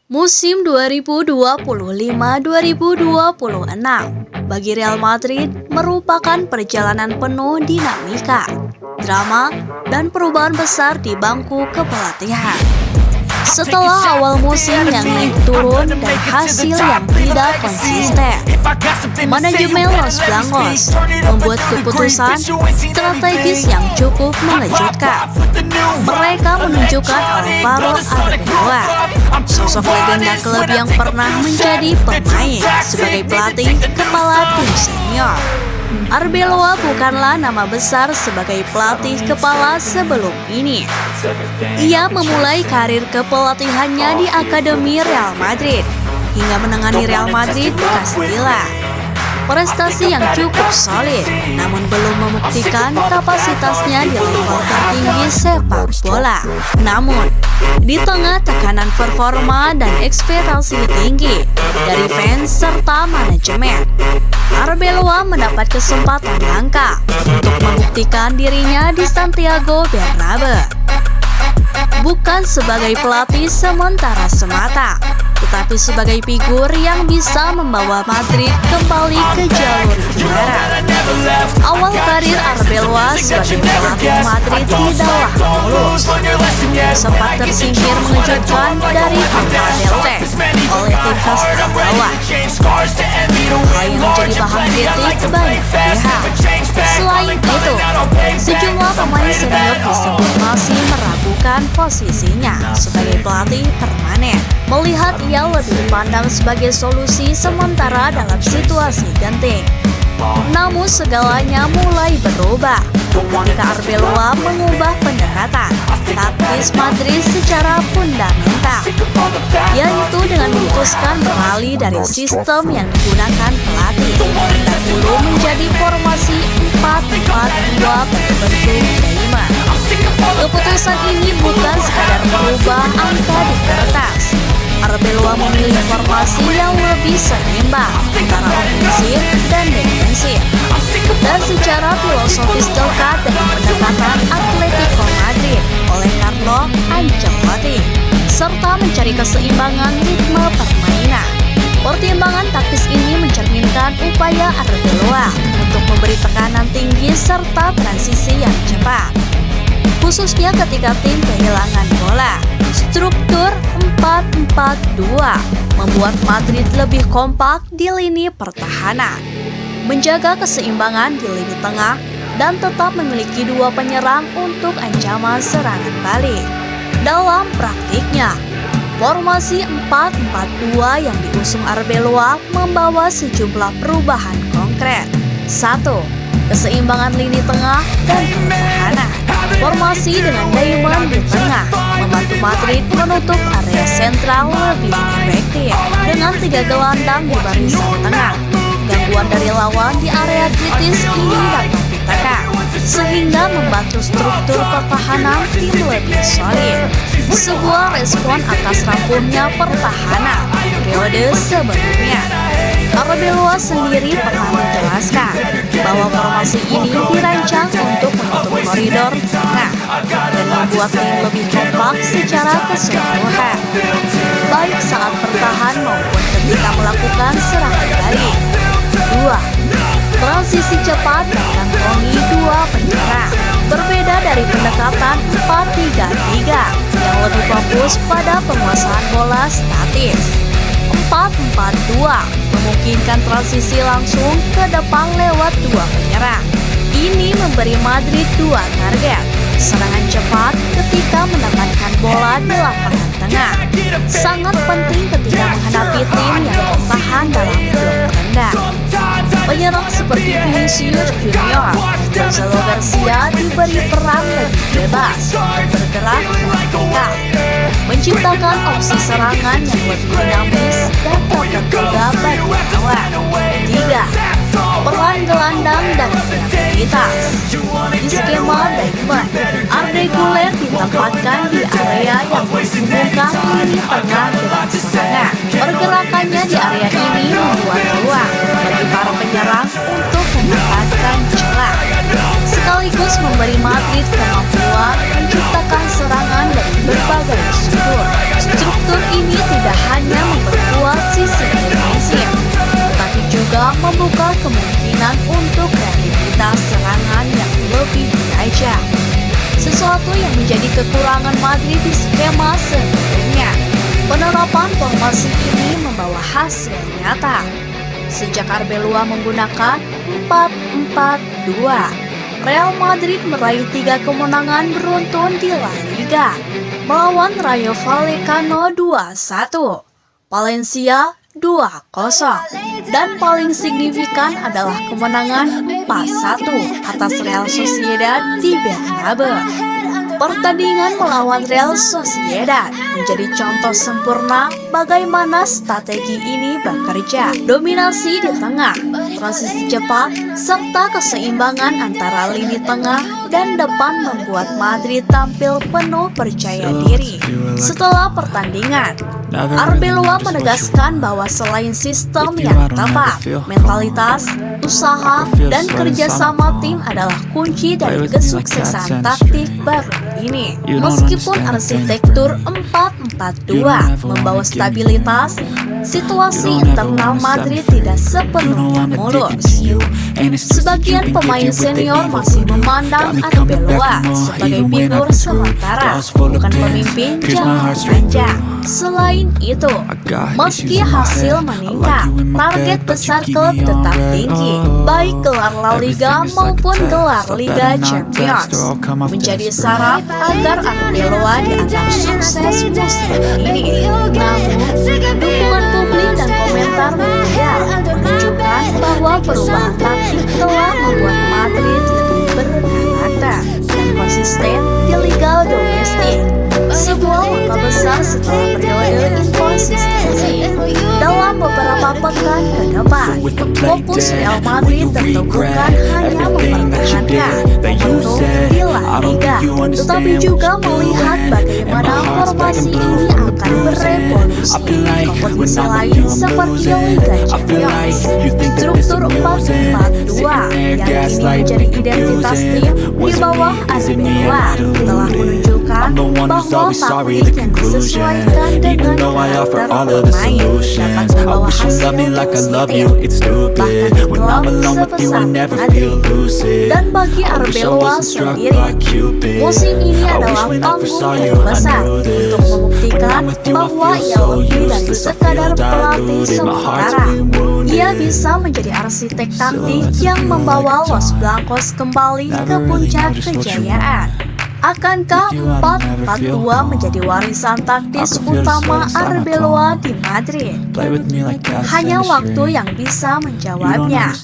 Musim 2025-2026 bagi Real Madrid merupakan perjalanan penuh dinamika, drama, dan perubahan besar di bangku kepelatihan. Setelah awal musim yang naik turun dan hasil yang tidak konsisten, manajemen Los Blancos membuat keputusan strategis yang cukup mengejutkan. Mereka menunjukkan Alvaro Arbeloa, sosok legenda klub yang pernah menjadi pemain, sebagai pelatih kepala tim senior. Arbeloa bukanlah nama besar sebagai pelatih kepala sebelum ini. Ia memulai karir kepelatihannya di Akademi Real Madrid hingga menangani Real Madrid di Castilla. Prestasi yang cukup solid, namun belum membuktikan kapasitasnya di level tertinggi sepak bola. Namun, di tengah tekanan performa dan ekspektasi tinggi dari fans serta manajemen, Arbeloa mendapat kesempatan langka untuk membuktikan dirinya di Santiago Bernabeu. Bukan sebagai pelatih sementara semata, tetapi sebagai figur yang bisa membawa Madrid kembali ke jalur juara. Awal karir Arbeloa sebagai pelatih Madrid tidaklah mulus. Sempat tersingkir mengejutkan dari Copa del Rey oleh tim kasta bawah. Hal yang menjadi bahan kritik banyak pihak. Selain itu, sejumlah pemain senior disebut masih meragukan posisinya sebagai pelatih permanen, melihat ia lebih dipandang sebagai solusi sementara dalam situasi genting. Namun segalanya mulai berubah ketika Arbeloa mengubah pendekatan taktis Madrid secara fundamental, yaitu dengan memutuskan beralih dari sistem yang digunakan pelatih dahulu menjadi formasi 4-4-2 berbentuk diamond. Keputusan ini bukan sekadar merubah angka di kertas. Arbeloa memilih formasi yang lebih seimbang antara ofensif dan defensif, dan secara filosofis dekat dengan pendekatan Atletico Madrid oleh Carlo Ancelotti, serta mencari keseimbangan ritme permainan. Pertimbangan taktis ini mencerminkan upaya Arbeloa untuk memberi tekanan tinggi serta transisi yang cepat, khususnya ketika tim kehilangan bola. Struktur 4-4-2 membuat Madrid lebih kompak di lini pertahanan, menjaga keseimbangan di lini tengah, dan tetap memiliki dua penyerang untuk ancaman serangan balik. Dalam praktiknya, formasi 4-4-2 yang diusung Arbeloa membawa sejumlah perubahan konkret. 1. Keseimbangan lini tengah dan pertahanan. Formasi dengan diamond di tengah membantu Madrid menutup area sentral lebih efektif dengan 3 gelandang di barisan tengah. Gangguan dari lawan di area kritis ini dapat ditekan, sehingga membantu struktur pertahanan tim lebih solid. Sebuah respon atas rampungnya pertahanan periode sebelumnya. Arbeloa sendiri pernah menjelaskan bahwa formasi ini dirancang untuk menutup koridor tengah dan membuat tim lebih kompak secara keseluruhan, baik saat bertahan maupun ketika melakukan serangan balik. 2. Transisi cepat dan kantongi dua penyerang. Berbeda dari pendekatan 4-3-3 yang lebih fokus pada penguasaan bola statis, 4-4-2 memungkinkan transisi langsung ke depan lewat dua penyerang. Ini memberi Madrid dua target, serangan cepat ketika mendapatkan bola di lapangan tengah, sangat penting ketika menghadapi tim yang bertahan dalam blok rendah. Penyerang seperti Vinicius Junior dan Gonzalo Garcia diberi peran lebih bebas, bergerak vertikal, menciptakan opsi serangan yang lebih dinamis dan tak terduga bagi lawan. 3. Peran gelandang dan kreativitas. Di skema diamond, Arda Güler ditempatkan di area yang menghubungkan lini tengah dengan tengah. Pergerakannya di area ini membuat ruang bagi para penyerang untuk memanfaatkan celah, sekaligus memberi Madrid kemampuan menciptakan serangan dari berbagai sudut. Struktur ini tidak hanya menjadi kekurangan Madrid di skema sebelumnya. Penerapan formasi ini membawa hasil nyata. Sejak Arbeloa menggunakan 4-4-2, Real Madrid meraih 3 kemenangan beruntun di La Liga, melawan Rayo Vallecano 2-1, Valencia 2-0, dan paling signifikan adalah kemenangan 4-1 atas Real Sociedad di Bernabeu. Pertandingan melawan Real Sociedad menjadi contoh sempurna bagaimana strategi ini bekerja. Dominasi di tengah, transisi cepat, serta keseimbangan antara lini tengah dan depan membuat Madrid tampil penuh percaya diri. Setelah pertandingan, Arbeloa menegaskan bahwa selain sistem yang tepat, mentalitas, usaha, dan kerjasama tim adalah kunci dari kesuksesan taktik baru ini. Meskipun arsitektur 4-4-2 membawa stabilitas, situasi internal Madrid tidak sepenuhnya mulus. Sebagian pemain senior masih memandang Arbeloa sebagai figur sementara, bukan pemimpin jangka panjang. Selain itu, meski hasil meningkat, target besar klub tetap tinggi, baik gelar La Liga maupun gelar Liga Champions, menjadi syarat agar Arbeloa dianggap sukses musim ini. Namun, dukungan publik dan komentar media menunjukkan bahwa perubahan taktik telah membuat Madrid lebih berkarakter dan konsisten di liga domestik, sebuah langkah besar setelah periode inkonsistensi. Dalam beberapa pekan ke depan, fokus Real Madrid tentu bukan hanya mempertahankan momentum di La Liga, tetapi juga melihat bagaimana formasi ini akan berevolusi di kompetisi lain seperti Liga Champions. Struktur 4-4-2 yang kini menjadi identitas tim di bawah Arbeloa telah menunjukkan bahwa taktik yang disesuaikan dengan karakter pemain dapat membawa hasil positif, bahkan di klub sebesar Madrid. Dan bagi Arbeloa sendiri, musim ini adalah panggung yang besar untuk membuktikan bahwa ia lebih dari sekadar pelatih sementara. Ia bisa menjadi arsitek taktik yang membawa Los Blancos kembali ke puncak kejayaan. Akankah 4-4-2 menjadi warisan taktis utama Arbeloa di Madrid? Hanya waktu yang bisa menjawabnya.